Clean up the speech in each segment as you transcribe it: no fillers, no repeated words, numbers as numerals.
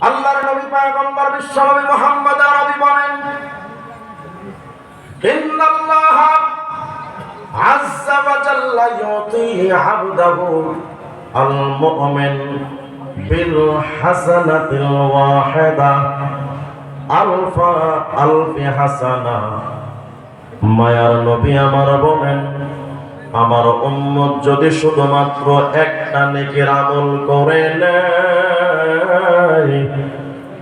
আল্লাহর নবী পয়গম্বর বিশ্বনবী মুহাম্মদ আরবি বলেন, ইন্নাল্লাহা আযজা ওয়া জাল্লা ইউতি আবদাহু আল মুমিন বিল হাসানাতিল ওয়াহিদা আলফি হাসানা। মায়ার নবী আমার বলেন, আমার উম্মত যদি শুধুমাত্র একটা নেকির আমল করে নেয়,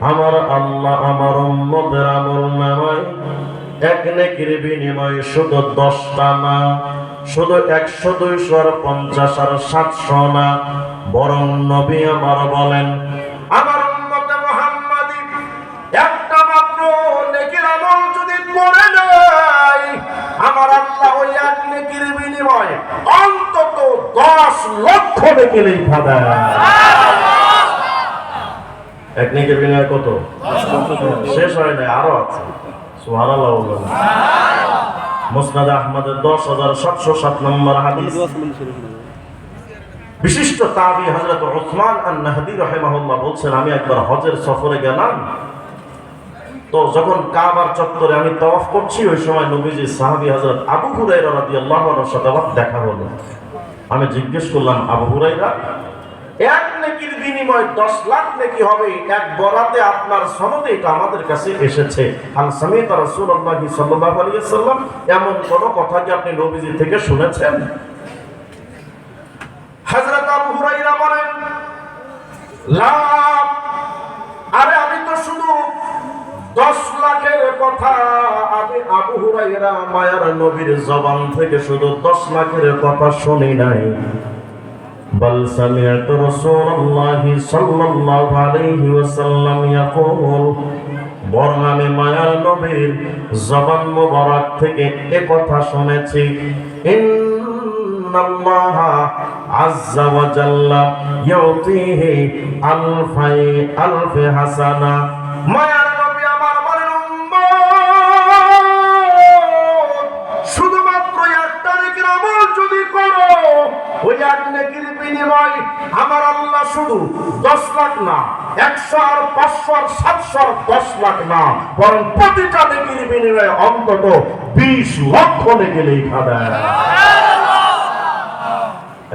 আমার আল্লাহ আমার উম্মতের আমল নামায় এক নেকির বিনিময়ে শুধু 10টা না, শুধু 100, 200 আর 50 আর 700 না, বরং নবী আমার বলেন, আমার উম্মতে মুহাম্মাদি একটা মাত্র নেকির আমল যদি করে নেয়, আমার আল্লাহ ওই এক নেকির বিনিময়ে অন্তত 10 লক্ষ নেকি লেখা দেয়। এক নেকির বিনিময়ে কত? শেষ হয় না, আরো আছে। সুবহানাল্লাহ। মুসনাদ আহমদের 10,707 নম্বর হাদিস। বিশিষ্ট তাবী হযরত উসমান আন-নাহদী রাহিমাহুল্লাহ বলছেন, আমি একবার হজের সফরে গেলাম, তো যখন কাবার চত্বরে আমি তাওয়াফ করছি, ওই সময় নবীজির সাহাবী হযরত আবু হুরায়রা রাদিয়াল্লাহু আনহুর সাথে আমার দেখা হলো। আমি জিজ্ঞেস করলাম, আবু হুরায়রা, এক নেকির বিনিময়ে 10 লাখ নেকি হবে, এক বরাতে আপনার সনদে এটা আমাদের কাছে এসেছে, আল সামিতা রাসূলুল্লাহ সাল্লাল্লাহু আলাইহি ওয়াসাল্লাম, এমন কোন কথা কি আপনি নবীজি থেকে শুনেছেন? হযরত আবু হুরায়রা বলেন, লা, আরে আমি তো শুধু 10 লাখের কথা, আমি আবু হুরায়রা মায়ার নবীর জবান থেকে শুধু 10 লাখের কথা শুনি নাই, বল সামিআতু রাসূলুল্লাহ সাল্লাল্লাহু আলাইহি ওয়াসাল্লাম ইয়াকুল, বরং আমি মায়ার নবীর জবান মোবারক থেকে এ কথা শুনেছি, ইন্নাল্লাহা আযজা ওয়া জাল্লা ইউতিহি আলফি হাসানা। মায়ার নবী আমার বলেন, শুধুমাত্র একটা নেকির আমল যদি করো, ওই এক নেকির বিনিময় আমার আল্লাহ শুধু 10 লাখ না, 100 আর 500 আর 700 আর 10 লাখ না, বরং প্রতিটা নেকির বিনিময়ে অন্তত 20 লক্ষ নেকি লেখা দেয়।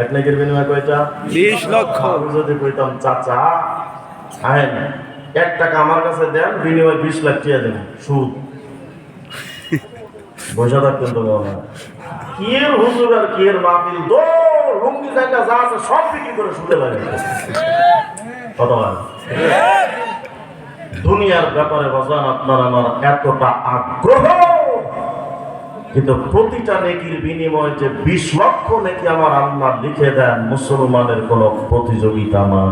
এক নেকির বিনিময়ে কয়টা? 20 লক্ষ। আমি যদি কইতাম, চাচা আহেন 1 টাকা আমার কাছে দেন, বিনিময়ে 20 লাখ টাকা দেন, সুদ, বসে থাকতেন তো বাবা। কি এর হুজুর আর কি এর মাহফিল, লুঙ্গি জায়গা যা আছে সব বিক্রি করে সুদে লাগে। কত হয়? দুনিয়ার ব্যাপারে বাজান আপনার আমার এতটা আগ্রহ, কিন্তু প্রতিটা নেকির বিনিময়ে যে 20 লক্ষ নেকি আমার আল্লাহ লিখে দেন, মুসলমানের কোন প্রতিযোগিতা না।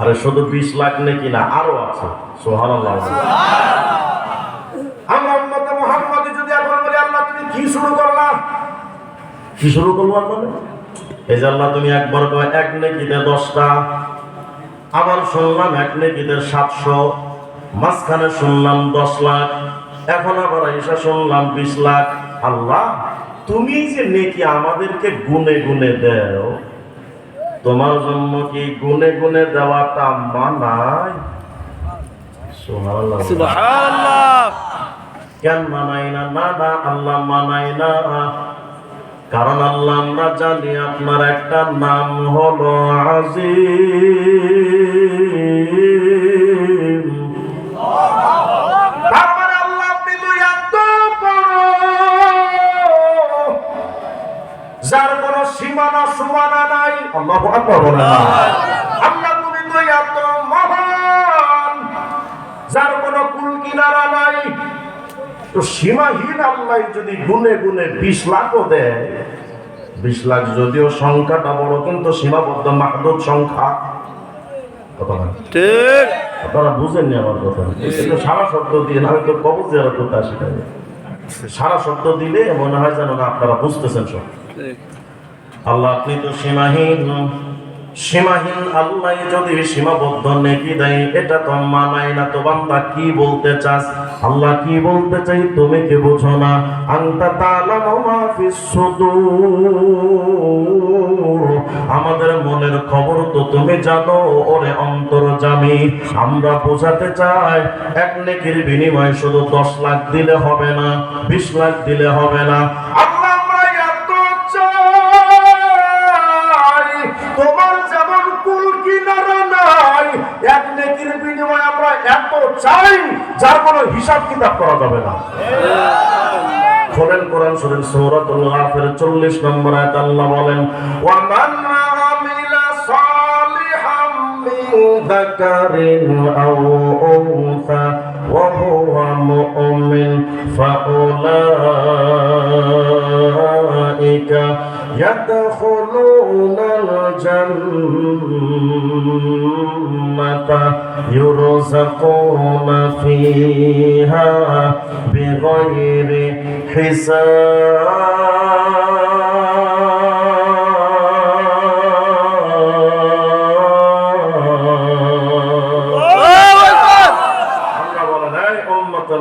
আরে শুধু 20 লাখ নেকি না, আরো আছে। সুবহানাল্লাহ। আমরা উম্মতে মুহাম্মাদি যদি এখন বলি, আল্লাহ তুমি কি শুরু করলা? কি শুরু করবো মানে? এই যে আল্লাহ তুমি একবার কয় এক নেকিতে 10টা, আবার শুনলাম এক নেকিতে 700, মাঝখানে শুনলাম 10 লাখ, এখন আবার ঈশা শুনলাম 20 লাখ। আল্লাহ তুমি যে নেকি আমাদেরকে গুনে গুনে দাও, তোমার জন্য কি গুনে গুনে দেওয়াটা মানায়? সুবহানাল্লাহ। সুবহানাল্লাহ। কেন মানাই না? না না, আল্লাহ মানাই না, কারণ আল্লাহ আমরা জানি আপনার একটা নাম হলো আজিম। তার মানে আল্লাহ আপনি তো এত বড়, যার কোনো সীমানা সুমানা নাই। আল্লাহু আকবার বলেন। আল্লাহ তুমি তো এত মহান, যার কোনো কুল কিনারা নাই। তো সীমাহীন আল্লাহ যদি গুনে গুনে 20 লাখও দেয়, 20 লাখ যদিও সংখ্যাটা বড়, কিন্তু সীমাবদ্ধ মাহদুদ সংখ্যা। কথা ঠিক, আপনারা বুঝেননি আমার কথা। কিন্তু সারা শব্দ দিয়ে না, হয়তো কবর জিয়ারত করতে আসি, সারা শব্দ দিলে মনে হয় যেন না আপনারা বুঝতেছেন সব। আল্লাহ আপনি তো সীমাহীন, সীমাহীন আল্লাহ যদি সীমাবদ্ধ নেকি দেয়, এটা তো মানায় না। তো বান্দা কি বলতে চাস? আল্লাহ কি বলতে চাই তুমি কি বুঝো না? আনতা তাআলামু মা ফিস সুদূর, আমাদের মনের খবর তো তুমি জানো ওরে অন্তর্যামী। আমরা বোঝাতে চাই এক নেকির বিনিময়ে শুধু 10 লাখ দিলে হবে না, 20 লাখ দিলে হবে না। আল্লাহ আমরা এত চাই, তোমার যেমন কুল কিনারা নাই, এক নেকির বিনিময়ে আমরা এত চাই যার কোনো হিসাব কিতাব করা যাবে না। খোলেন কোরআন শরীফ সূরাতুল গাফির 40 নম্বর আয়াত, আল্লাহ বলেন ওয়া মান আমিলা সালিহাম মিন যাকারিন আও উনসা ওয়া হুয়া মুমিন ফাউলাইকা ইয়াদখুলুনাল জান্নাতা ইউরযাকুনা ফিহা বিগাইরি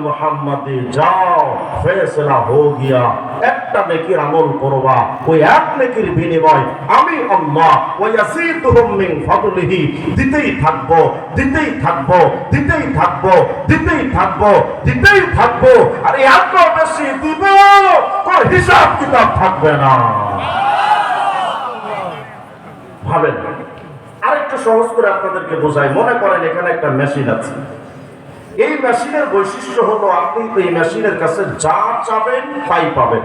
মুহাম্মাদি যাও, ফয়সালা হো গিয়া, একটা নেকির আমল করবা, ওই এক নেকির বিনিময় আমি আল্লাহ ওয়ায়াসিতুহুম মিন ফাদলিহি দিতেই থাকবো, দিতেই থাকবো, দিতেই থাকবো, দিতেই থাকবো, দিতেই থাকবো, আর এত বেশি দিব কোন হিসাব কিতাব থাকবে না। ভাবেন, আরেকটু সহজ করে আপনাদেরকে বোঝাই। মনে করেন এখানে একটা মেশিন আছে, এই মেশিনের বৈশিষ্ট্য হলো আপনি এই মেশিনের কাছে যা চাবেন তাই পাবেন।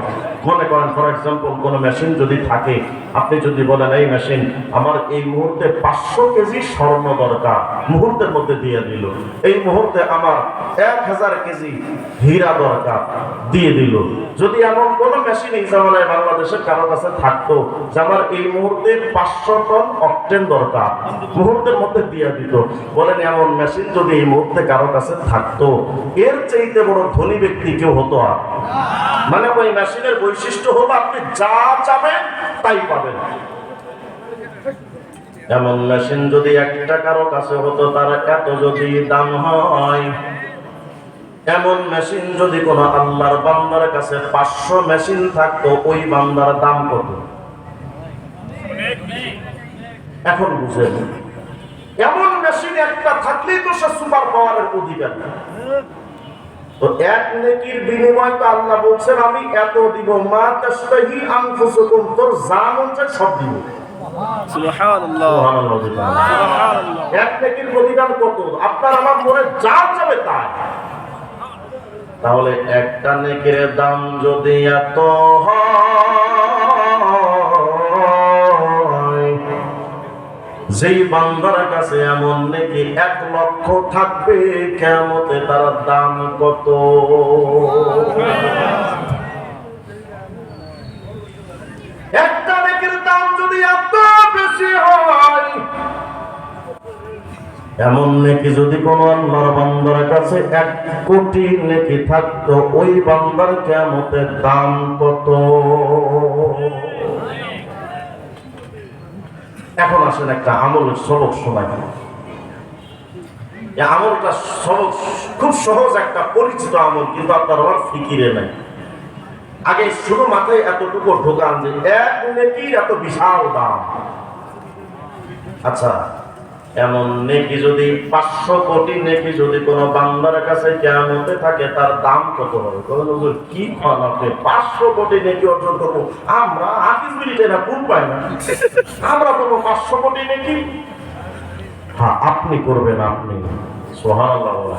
মনে করেন ফর এক্সাম্পল কোন মেশিন যদি থাকে, আপনি যদি বলেন এই মেশিন আমার এই মুহূর্তে 500 কেজি স্বর্ণ দরকার, মুহূর্তের মধ্যে দিয়ে দিল। এই মুহূর্তে আমার 1000 কেজি হীরা দরকার, দিয়ে দিল। যদি এমন কোন মেশিন এই জামানায় বাংলাদেশের কারো কাছে থাকতো যে আমার এই মুহূর্তে 500 টন অকটেন দরকার, মুহূর্তের মধ্যে দিয়ে দিত, বলেন এমন মেশিন যদি এই মুহূর্তে কারো কাছে থাকতো, এর চাইতে বড় ধনী ব্যক্তি কেউ হতো আর। মানে ওই মেশিনের বৈশিষ্ট্য হলো আপনি যা চাবেন তাই পাবেন। এমন মেশিন যদি একটা কারো কাছে হতো, তার এত যদি দাম হয়, এমন মেশিন যদি কোন আল্লাহর বান্দার কাছে 500 মেশিন থাকতো, ওই বান্দার দাম কত? এখন বুঝেন, এমন মেশিন একটা থাকলেই তো সে সুপার পাওয়ারের অধিকারী। তো এক নেকির বিনিময় তো আল্লাহ বলছেন আমি এত দিব, মা তাশতাহি আনফুসুকুম, তোর যা মন চায় সব দিব। সুবহানাল্লাহ, সুবহানাল্লাহ। এক নেকির প্রতিদান কত? আপনার আমার মনে যা চাবে তাই। তাহলে একটা নেকির দাম যদি এত হয়, যেই বান্দার কাছে এমন নেকি 1 লক্ষ থাকবে, কিয়ামতে তার দাম কত? একটা নেকির দাম যদি এত বেশি হয়, এমন নেকি যদি কোন আল্লাহর বান্দার কাছে 1 কোটি নেকি থাকতো, ওই বান্দার কিয়ামতের দাম কত? এখন আসেন একটা আমলের সবক শোনাই। এই আমলটা সবক খুব সহজ, একটা পরিচিত আমল, কিন্তু আপনার আমার ফিকিরে নাই। আগে শুধু মাথায় এতটুকু ঢোকান যে এক নেকির এত বিশাল দাম। আচ্ছা, এমন নেকি যদি 500 কোটি নেকি যদি কোনো বান্দার কাছে কিয়ামতে থাকে, তার দাম কত হবে? কি খান আপনি 500 কোটি নেকি অর্জন করবো? আমরা হাফিজ মিলিটে না, কোন পাই না, আমরা করবো 500 কোটি নেকি? হ্যাঁ, আপনি করবেন, আপনি। সুবহানাল্লাহ।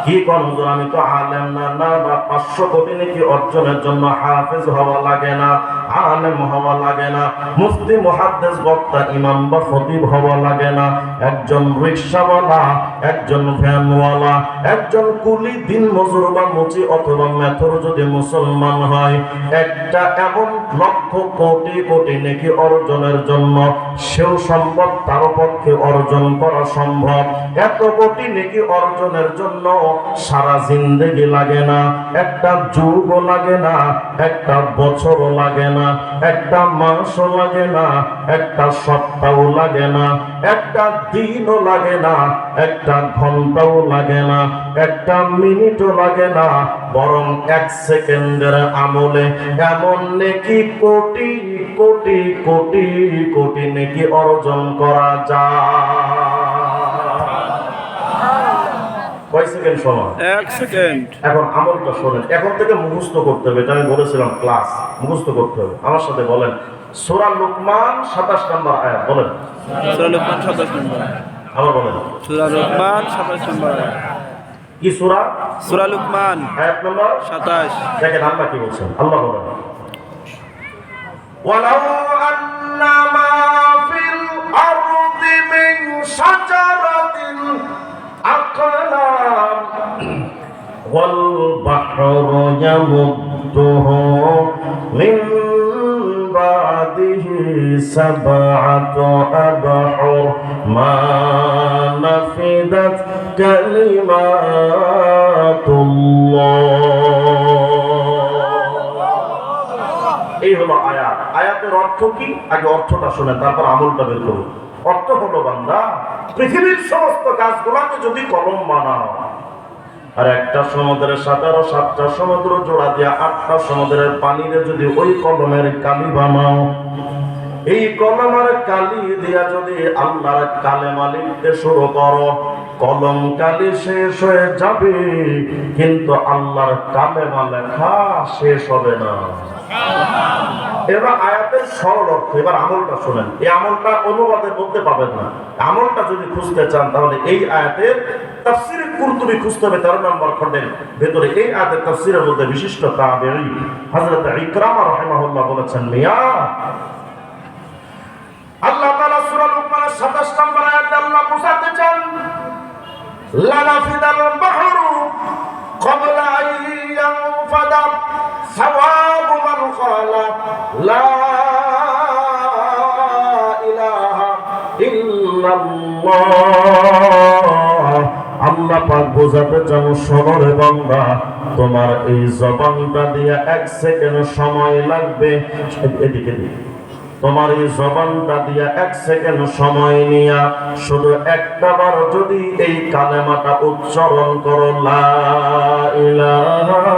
কি কোন হুজুর, আমি তো আলেম না। না, 500 কোটি নেকি অর্জনের জন্য হাফেজ হওয়া লাগে না, আলেম হওয়া লাগে না, মুফতি মুহাদ্দিস বক্তা ইমাম বা খতিব হওয়া লাগে না। একজন রিকশাওয়ালা, একজন ভ্যানওয়ালা, একজন কুলি দিন মজুর বা মুচি অথবা মেথর যদি মুসলমান হয়, একটা এমন লক্ষ কোটি কোটি নেকি অর্জনের জন্য সেও সম্ভব, তার পক্ষে অর্জন করা সম্ভব। এত কোটি নেকি অর্জনের জন্য সারা জিন্দেগি লাগে না, একটা যুগও লাগে না, একটা বছরও লাগে না, একটা মাসও লাগে না, একটা সপ্তাহ লাগে না, একটা দিনও লাগে না, একটা ঘন্টাও লাগে না, একটা মিনিটও লাগে না, বরং 1 সেকেন্ডের আমলে এমন নেকি কোটি কোটি কোটি কোটি নেকি অর্জন করা যায়। কয় সেকেন্ড সময়? 1 সেকেন্ড। এখন আমলটা শোনেন, এখন থেকে মুখস্থ করতে হবে, এটা আমি বলেছিলাম ক্লাস মুখস্থ করতে হবে। আমার সাথে বলেন, সূরা লুকমান 27 নম্বর আয়াত বলেন। সূরা লুকমান 27 নম্বর। আবার বলেন। সূরা লুকমান 27 নম্বর আয়াত। কি সূরা? সূরা লুকমান আয়াত নম্বর 27। দেখেন আল্লাহ কি বলছেন। আল্লাহ বলেন, ওয়ালাউ আন্না মা ফিল আরদি মিন শাজারাতিন আকলাম ওয়াল বাহরু ইয়ামুদ্দুহু মিন বাদিহি সাবআতু আবহুর মা নাফিদাত কালিমাতুল্লাহ। এই হলো আয়াত। আয়াতের অর্থ কি? আগে অর্থটা শুনে তারপর আমলটা বের করুন। অর্থ হলো, বান্দা, পৃথিবীর সমস্ত গাছগুলোকে যদি কলম বানাও, আর একটা সমুদ্রের সাথে আরো 7টা সমুদ্র জোড়া দিয়া 8টা সমুদ্রের পানিরে যদি ওই কলমের কালি বানাও, এই কলমের কালি দিয়া যদি আল্লাহর কালেমা লিখতে শুরু করো, কলম কালি শেষ হয়ে যাবে, কিন্তু আল্লাহর কালেমা লেখা শেষ হবে না। এবার আয়াতের সরল অর্থ, এবার আমলটা শোনেন। এই আমলটা অনুবাদে বলতে পাবেন না। আমলটা যদি খুঁজতে চান তাহলে এই আয়াতের তাফসীরে কুরতুবী খুঁজতে হবে 13 নম্বর খণ্ডের ভেতরে। এই আয়াতের তাফসীরের মধ্যে বিশিষ্ট তাবেঈ হযরত ইকরামা রাহিমাহুল্লাহ বলেছেন, মিয়া আল্লাহ তাআলা সূরা লুকমানের 27 নম্বর আয়াতে আল্লাহ বুঝাতে চান, লানাফিদাল বাহরু ক্বাবলা আন ইয়ানফাদা সাওয়াবু মান ক্বালা লা ইলাহা ইল্লাল্লাহ। আল্লাহ পাক বোঝাতে চান, শোনো রে বান্দা, তোমার এই জবানটা দিয়া 1 সেকেন্ড সময় লাগবে। এদিকে তোমার এই জবানটা দিয়া 1 সেকেন্ড সময় নিয়া শুধু একটা বার যদি এই কালেমাটা উচ্চারণ করো, লা ইলাহা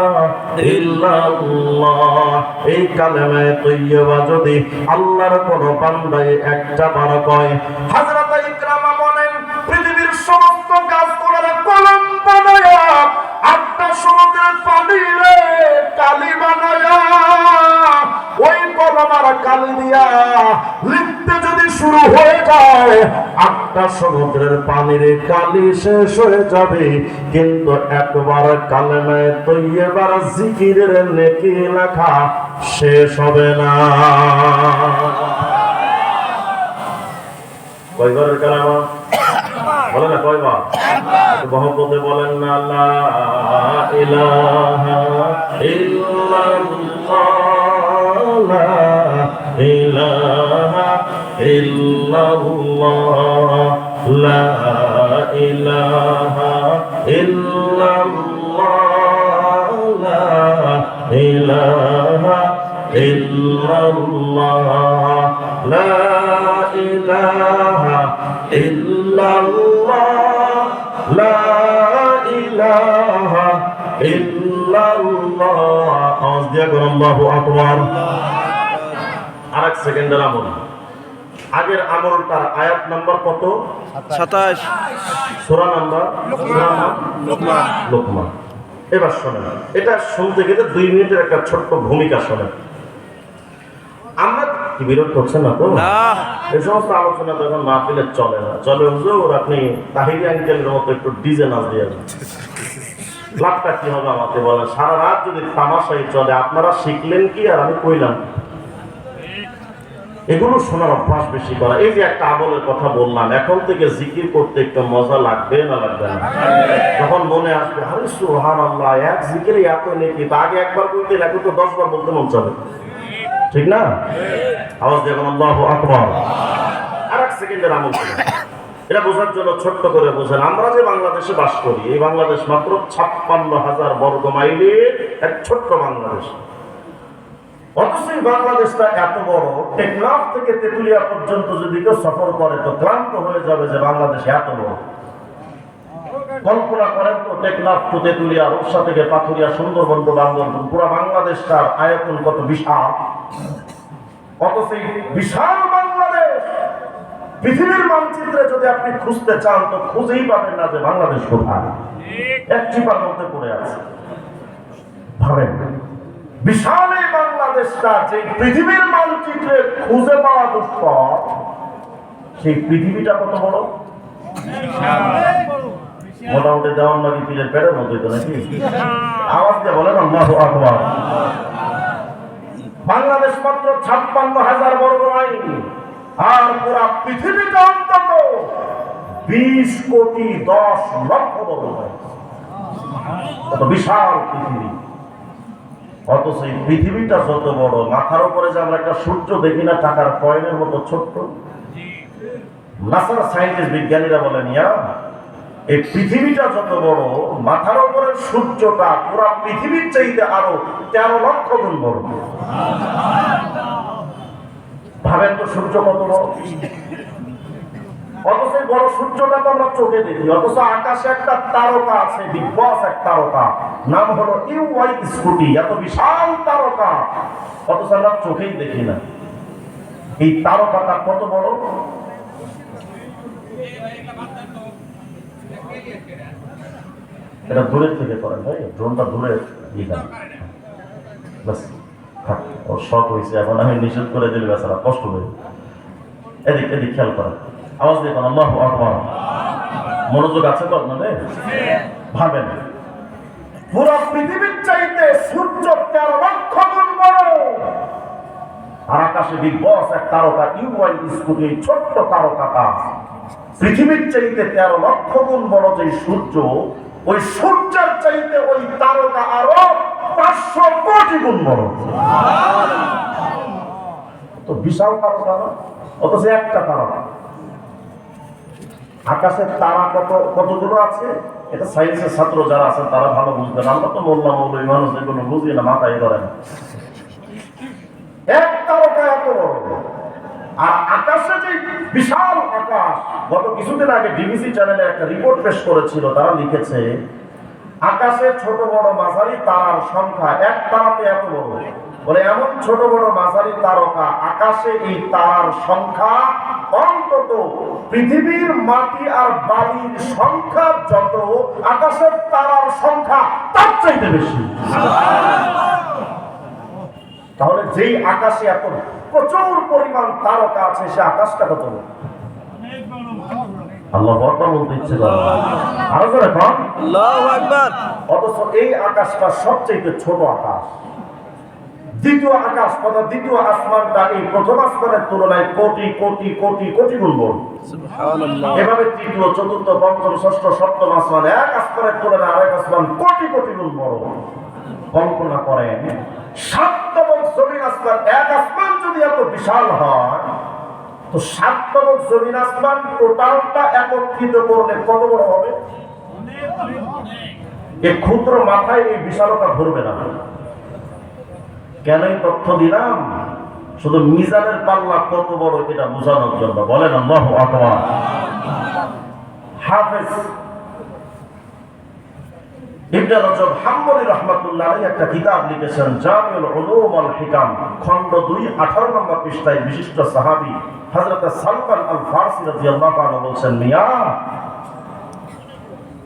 ইল্লাল্লাহ, এই কালেমায়ে তৈয়বা যদি আল্লাহর কোন বান্দাই একটা বার কয়, হযরত ইকরামা বলেন, পৃথিবীর সমস্ত গাছগুলোর কলম বানায়া 8টা সমুদ্রের পানিরে কালি বানায়া ওই কলমার কালি দিয়া লিখতে যদি শুরু হয়ে যায়, 8টা সমুদ্রের পানির কালি শেষ হয়ে যাবে, কিন্তু একবার কালেমায়ে তৈয়বার জিকিরের নেকি লেখা শেষ হবে না। কয়বারের কালেমা বলেন না? কয়বার? মহব্বতে বলেন না, লা ইলাহা ইল্লাল্লাহ, লা ইলাহা ইল্লাল্লাহ, লা ইলাহা ইল্লাল্লাহ, লা ইলাহা ইল্লাল্লাহ, লা ইলাহা ইল্লাল্লাহ, লা ইলাহা ইল্লাল্লাহ। আওয়াজ দিয়া করুন আল্লাহু আকবার। আরেক সেকেন্ডের আমল। আগের আমলটার আয়াত নাম্বার কত? 27। সূরা নাম্বার লুকমান। লোকমান। এবার শোনেন, এটা শুনতে গেলে 2 মিনিটের একটা ছোট্ট ভূমিকা শোনেন। আমরা কি বিরক্ত হচ্ছেন না তো? না, এই সমস্ত আলোচনা যখন মাহফিলে চলে না, চলে হুজুর আপনি তাহিরি আঙ্কেলের মতো একটু ডিজে নাচ দিয়ে যান, লাভটা কি হবে আমাকে বলেন? সারা রাত যদি তামাশাই চলে, আপনারা শিখলেন কি আর আমি কইলাম? এগুলো শোনার অভ্যাস বেশি করা। এই যে একটা আমলের কথা বললাম, এখন থেকে জিকির করতে একটু মজা লাগবে না লাগবে না? যখন মনে আসবে, আরে সুবহানাল্লাহ, এক জিকিরে এত নেকি, তা আগে একবার বলতে এখন তো 10 বার বলতে মন চাবে, ঠিক না? আওয়াজ দিয়ে আল্লাহু আকবার। আরেক সেকেন্ডের আমল ছিল। এটা বোঝার জন্য ছোট্ট করে বোঝেন, আমরা যে বাংলাদেশে বাস করি, এই বাংলাদেশ মাত্র 56,000 বর্গ মাইলের এক ছোট্ট বাংলাদেশ। অথচ এই বাংলাদেশটা এত বড়, টেকনাফ থেকে তেতুলিয়া পর্যন্ত যদি কেউ সফর করে তো ক্লান্ত হয়ে যাবে যে বাংলাদেশ এত বড়। কল্পনা করেন তো, টেকনাফ টু তেতুলিয়া, রূপসা থেকে পাথুরিয়া, সুন্দরবন টু বান্দরবন, পুরো বাংলাদেশটার আয়তন কত বিশাল। অথচ এই বিশাল বাংলাদেশ পৃথিবীর মানচিত্রে যদি আপনি খুঁজতে চান তো খুঁজেই পাবেন না যে বাংলাদেশ কোথায়, এক চিপার মধ্যে পড়ে আছে। ভাবেন, বিশাল এই বাংলাদেশটা যে পৃথিবীর মানচিত্রে খুঁজে পাওয়া দুষ্কর, সেই পৃথিবীটা কত বড়। মোটামুটি দেওয়ানবাগি পীরের পেটের মতোই তো নাকি? আওয়াজ দিয়ে বলেন আল্লাহু আকবার। বাংলাদেশ মাত্র 56,000 বর্গ মাইল, আর পুরা পৃথিবীটা অন্তত 20,10,00,000 বর্গ মাইল। কত বিশাল পৃথিবী। অথচ এই পৃথিবীটা যত বড়, মাথার উপরে যে আমরা একটা সূর্য দেখি না, টাকার কয়েনের মতো ছোট্ট। নাসার সায়েন্টিস্ট বিজ্ঞানীরা বলেন, এই পৃথিবীটা যত বড়, মাথার উপরের সূর্যটা পুরা পৃথিবীর চাইতে আরো 13 লক্ষ গুণ বড়। ভাবেন তো সূর্য কত বড়। অথচ এই বড় সূর্যটা তো আমরা চোখে দেখি, অথচ আকাশে একটা তারকা আছে, বিগ বস এক তারকা, নাম হলো ইউআই স্কুটি। এত বিশাল তারকা, অথচ আমরা চোখেই দেখি না। এই তারকাটা কত বড়। এটা দূরের থেকে করেন ভাই, ড্রোনটা দূরে ওর শখ হয়েছে, এখন আমি নিষেধ করে দিলে বেচারা কষ্ট হয়ে। এদিক এদিক খেয়াল করেন, আওয়াজ দিয়ে করেন আল্লাহু আকবার। মনোযোগ আছে তো আপনাদের? ভাবেন, পুরো পৃথিবীর চাইতে সূর্য 13 লক্ষ গুণ বড়, আর আকাশে বিগ বস এক তারকা ইউআই স্কুটি। ছোট্ট তারকাটা পৃথিবীর চাইতে 13 লক্ষ গুণ বড়। যে সূর্য, ওই সূর্যের চাইতে ওই তারকা আরো 500 কোটি গুণ বড়। তো বিশাল তারকা না? অথচ একটা তারকা। আকাশের তারা কতগুলো আছে, এটা সায়েন্সের ছাত্র যারা আছেন তারা ভালো বুঝবেন। আমরা তো মোল্লা মৌলবী মানুষ, এগুলো বুঝি না, মাথায় ধরে না। এক তারকা এত বড়, আর আকাশে যে বিশাল আকাশ। গত কিছুদিন আগে ডিবিসি চ্যানেলে একটা রিপোর্ট পেশ করেছিল, তারা লিখেছে আকাশে ছোট বড় মাঝারি তারার সংখ্যা এক তারাতে এত বড়। বলে এমন ছোট বড় মাঝারি তারকা আকাশে, এই তারার সংখ্যা অন্তত পৃথিবীর মাটি আর বালির সংখ্যা যত, আকাশের তারার সংখ্যা তার চাইতে বেশি। তাহলে যেই আকাশে এত প্রচুর পরিমাণ তারকা আছে, সে আকাশটা কত বড়। আল্লাহু আকবার বলতে ইচ্ছে করে, আরো জোরে বল আল্লাহু আকবার। অথচ এই আকাশটা সবচেয়ে ছোট আকাশ। দ্বিতীয় আকাশ তথা দ্বিতীয় আসমানটা এই প্রথম আসমানের তুলনায় কোটি কোটি কোটি কোটি গুণ বড়। সুবহানাল্লাহ। এভাবে তৃতীয়, চতুর্থ, পঞ্চম, ষষ্ঠ, সপ্তম আসমান, এক আসমানের তুলনায় আরেক আসমান কোটি কোটি গুণ বড়। কল্পনা করেন, 7তম জমিন আসমান, এক আসমান যদি এত বিশাল হয়, তো 7তম জমিন আসমান টোটালটা একত্রিত করলে কত বড় হবে। এই ক্ষুদ্র মাথায় এই বিশালতা ধরবে না। কেন এই তথ্য দিলাম? শুধু মিজানের পাল্লা কত বড় এটা বোঝানোর জন্য। বলেন আল্লাহু আকবার। হাফেজ ইবনে রজব হাম্বলী রাহমাতুল্লাহ আলাইহি একটা কিতাব লিখেছেন, জামিউল উলুম ওয়াল হিকাম, খণ্ড 2, 18 নম্বর পৃষ্ঠায় বিশিষ্ট সাহাবী হযরত সালমান আল ফারসি রাদিয়াল্লাহু আনহু বলেছেন, মিয়া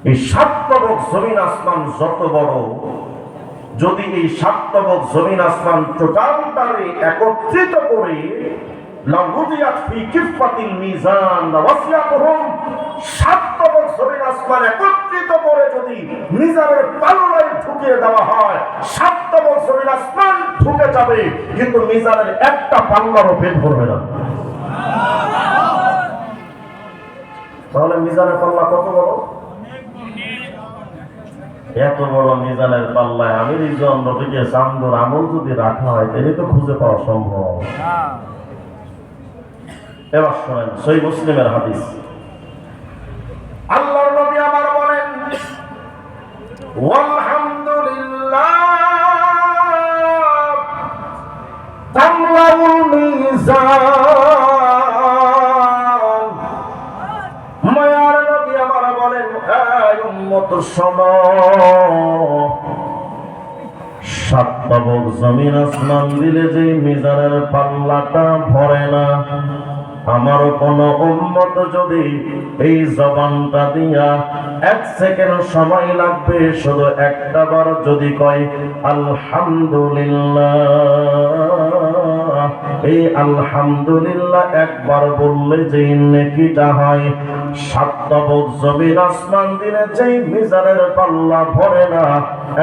এই 7 তবক জমিন আসমান যত বড়, যদি এই 7 তবক জমিন আসমান টোটালটারে একত্রিত করে লাউদিয়াত ফি কিফাতিল মিজান ওয়াসিয়াতুহুম, 7 তবক জমিন আসমান একত্রিত করে যদি মিজানের পাল্লায় ঢুকিয়ে দেওয়া হয়, 7 তবক জমিন আসমান ঢুকে যাবে, কিন্তু মিজানের একটা পাল্লারও পেট ভরবে না। তাহলে মিজানের পাল্লা কত বড়? এত বড় মিজানের পাল্লায় আমির ইজ্জত নবীকে চান্দুর আমল যদি রাখা হয়, তাহলে তো খুঁজে পাওয়া সম্ভব। এবার শোনেন, সহিহ মুসলিমের হাদিস, ওয়ালহামদুলিল্লাহ তামলাউল মিজান। মায়ার নবী আমার বলেন, এই উম্মত শোনো, সাতটা বক জমিন আসমান দিলে যে মিজানের পাল্লাটা ভরে না, আমার কোন উম্মত যদি এই জবানটা দিয়া 1 সেকেন্ড সময় লাগবে শুধু একটা বার যদি কয় আলহামদুলিল্লাহ, এই আলহামদুলিল্লাহ একবার বললে যে নেকিটা হয়, সাতটা বক জমিন আসমান দিলে যে মিজানের পাল্লা ভরে না,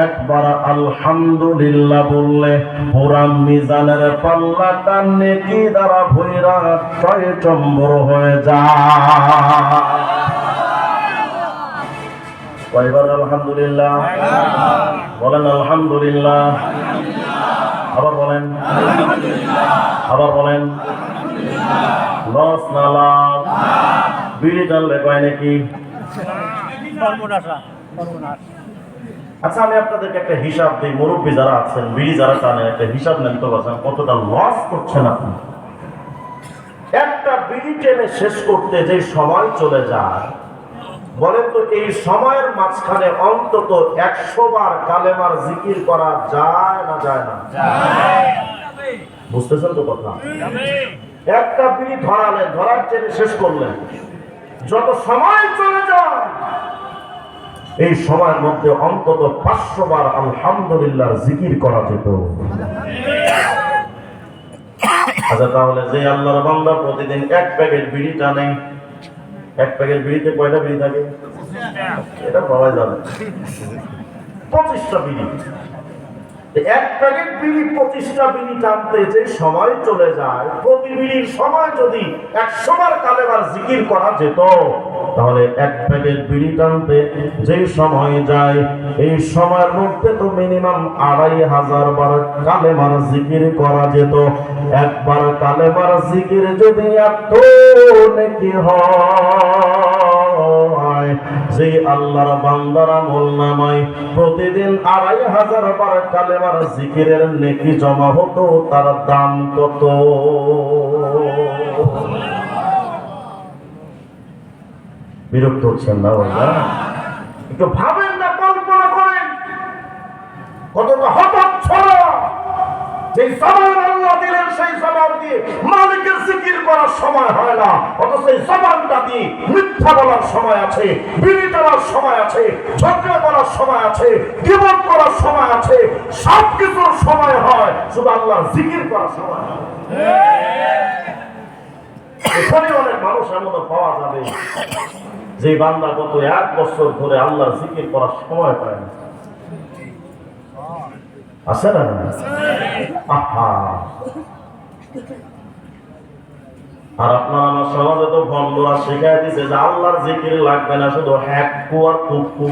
একবার আলহামদুলিল্লাহ বললে পুরা মিজানের পাল্লাটা নেকি দ্বারা ভইরা টয়টম্বর হয়ে যায়। কয়বার আলহামদুলিল্লাহ বলেন? আলহামদুলিল্লাহ। আবার বলেন, আবার বলেন। লস না লাভ? বিড়ি টানলে কয় নাকি? আচ্ছা, আমি আপনাদেরকে একটা হিসাব দিই। মুরব্বী যারা আছেন, বিড়ি যারা টানেন, একটা হিসাব নেন তো বাজান, কতটা লস করছেন আপনি। একটা বিড়ি টেনে শেষ করতে যে সময় চলে যায়, বলেন তো এই সময়ের মাঝখানে অন্তত 100 বার কালেমার জিকির করা যায় না যায় না? বুঝতেছেন তো কথা? একটা বিড়ি ধরালেন, ধরার টেনে শেষ করলেন, যত সময় চলে যায় এই সময়ের মধ্যে অন্তত 500 বার আলহামদুলিল্লাহ জিকির করা যেত। আচ্ছা, তাহলে যে আল্লাহর বান্দা প্রতিদিন 1 প্যাকেট বিড়ি টানে, 1 প্যাকেট বিড়িতে কয়টা বিড়ি থাকে? এটা সবাই জানে, 25টা বিড়ি। 1 প্যাকেট বিড়ি 25টা বিড়ি টানতে যে সময় চলে যায়, প্রতি বিড়ির সময় যদি 100 বার কালেমার জিকির করা যেত, তাহলে 1 প্যাকেট বিড়ি টানতে যে সময় যায়, এই সময়ের মধ্যে তো মিনিমাম 2500 বার কালেমার জিকির করা যেত। একবার কালেমার জিকির যদি এত নেকি হয়, যে আল্লাহর বান্দার আমলনামায় প্রতিদিন 2500 বার কালেমার জিকিরের নেকি জমা হতো, তার দাম কত? বিরক্ত হচ্ছেন না বাবা? একটু ভাবেন না, কল্পনা করেন কতটা হতচ্ছাড়া। যেই জবান আল্লাহ দিলেন, সেই জবান দিয়ে মালিকের জিকির করার সময় হয় না, অথচ এই জবানটা দিয়ে মিথ্যা বলার সময় আছে, বিড়ি টানার সময় আছে, ঝগড়া করার সময় আছে, গীবত করার সময় আছে, সব কিছুর সময় হয়, শুধু আল্লাহর জিকির করার সময় হয়। এখানে অনেক মানুষ এমন পাওয়া যাবে যে বান্দা গত 1 বছর ধরে আল্লাহর জিকির করার সময় পায় না। আছে না? আহা, আর আপনার আমার সমাজে তো বন্ধুরা শেখায় দিছে যে আল্লাহর জিকির লাগবে না, শুধু হ্যাকু আর কুকু।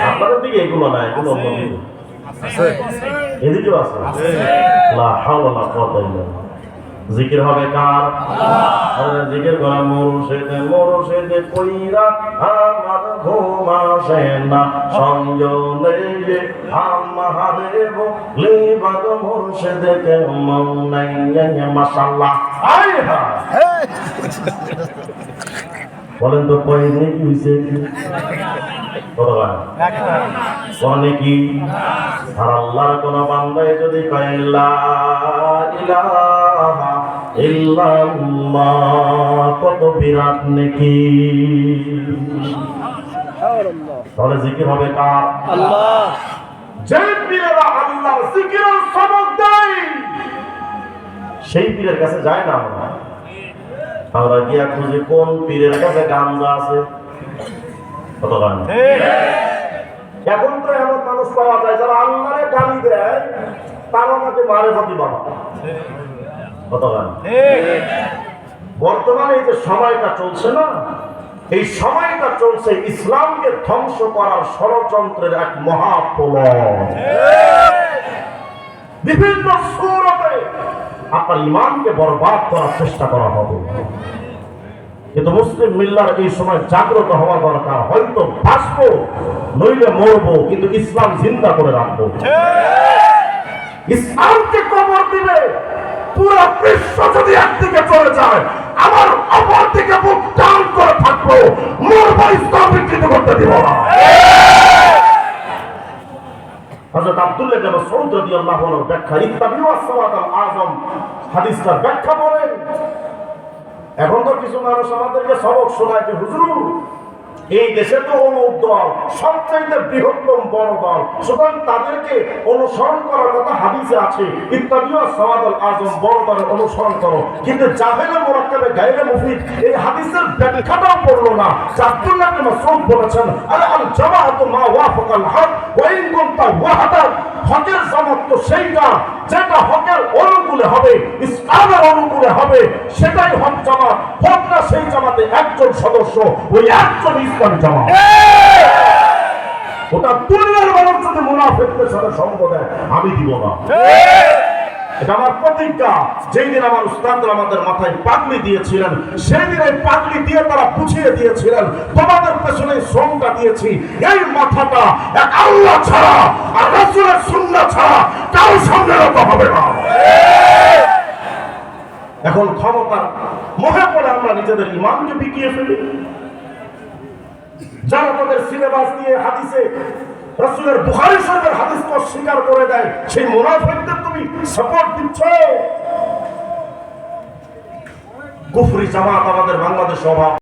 আপনাদের দিকে এগুলো না, এগুলো অন্যদিকে এদিকেও আছে। লা হাওলা ওয়ালা কুওয়াতা ইল্লা বিল্লাহ। জিকির হবে কার? আল্লাহ। জিকির করা মুর্শিদে কইরা আমার ঘুম আসে না, সংযমে আমারে বলে বাগ মুর্শিদে কে মৌলাই। মাশাআল্লাহ। বলেন তো কই নেকি হইছে? কি? আর আল্লাহর কোন বান্দায় যদি কয় লা ইলাহা ইল্লাল্লাহ, কত বিরাট নেকি। তাহলে জিকির হবে কার? আল্লাহ। যে পীরেরা আল্লাহর জিকিরের সবক দেয়, সেই পীরের কাছে যায় না আমরা। আমরা গিয়া খুঁজি কোন পীরের কাছে গাঞ্জা আছে। কত গান! এখন তো এমন মানুষ পাওয়া যায় যারা আল্লাহরে গালি দেয়, তারা আমাকে মারে প্রতি বাবা। কত গান! বর্তমানে এই যে সময়টা চলছে না, এই সময়টা চলছে ইসলামকে ধ্বংস করার ষড়যন্ত্রের এক মহাপ্রলয়। বিভিন্ন সূরতে আপনার ঈমানকে বরবাদ করার চেষ্টা করা হবে। কিন্তু মুসলিম মিল্লার এই সময় জাগ্রত হওয়া দরকার। হয়তো বাঁচবো নইলে মরবো, কিন্তু ইসলাম জিন্দা করে রাখবো। ইসলামকে কবর দিবে পুরো বিশ্ব যদি একদিকে চলে যায়, আমার অপর দিকে মুখ টান করে থাকবো, মরবো, ইসলাম বিকৃত করতে দিব না। হযরত আব্দুল্লাহ ইবনে মাসউদ রাদিয়াল্লাহু আনহু ব্যাখ্যা ইত্তাবিউ আস-সাওয়াতাল আযম হাদিসটার ব্যাখ্যা করেন। এখন তো কিছু মানুষ আমাদেরকে সবক শোনায় যে হুজুর এই দেশে তো অমুক দল সবচাইতে বৃহত্তম বড় দল, সুতরাং তাদেরকে অনুসরণ করার কথা হাদিসে আছে, ইত্তাবিউ আস-সাওয়াতাল আযম, বড় দলের অনুসরণ করো। কিন্তু জাহেলে মুরাক্কাবে গায়রে মুফিদ এই হাদিসের ব্যাখ্যাটাও পড়লো না। আব্দুল্লাহ ইবনে মাসউদ বলেছেন, আরে আল জামাআতু মা ওয়াফাকাল হক ওয়া ইন কুনতা ওয়াহদা, হকের জামাত তো সেইটা যেটা হকের অনুকূলে হবে, ইসলামের অনুকূলে হবে, সেটাই হক জামাত। হোক না সেই জামাতে একজন সদস্য, ওই একজন ইসলামী জামাত। ওটা দুনিয়ার মানুষ যদি মুনাফিকদের সাথে সঙ্গ দেয়, আমি দিব না। এটা আমার প্রতিজ্ঞা। যেই দিন আমার উস্তাদরা আমাদের মাথায় পাগড়ি দিয়েছিলেন, সেই দিন এই পাগড়ি দিয়ে তারা বুঝিয়ে দিয়েছিলেন, তোমাদের পেছনে শ্রমটা দিয়েছি, এই মাথাটা এক আল্লাহ ছাড়া আর রাসূলের সুন্নাহ ছাড়া কারো সামনে নত হবে না। এখন ক্ষমতার মোহে পড়ে আমরা নিজেদের ইমানকে বিকিয়ে ফেলি। যারা তাদের সিলেবাস দিয়ে হাদিসে রাসূলের বুখারী শরীফের হাদিসকে অস্বীকার করে দেয়, সেই মুনাফিকদের তুমি সাপোর্ট দিচ্ছ। কুফরি জামাত আমাদের বাংলাদেশ অভাব।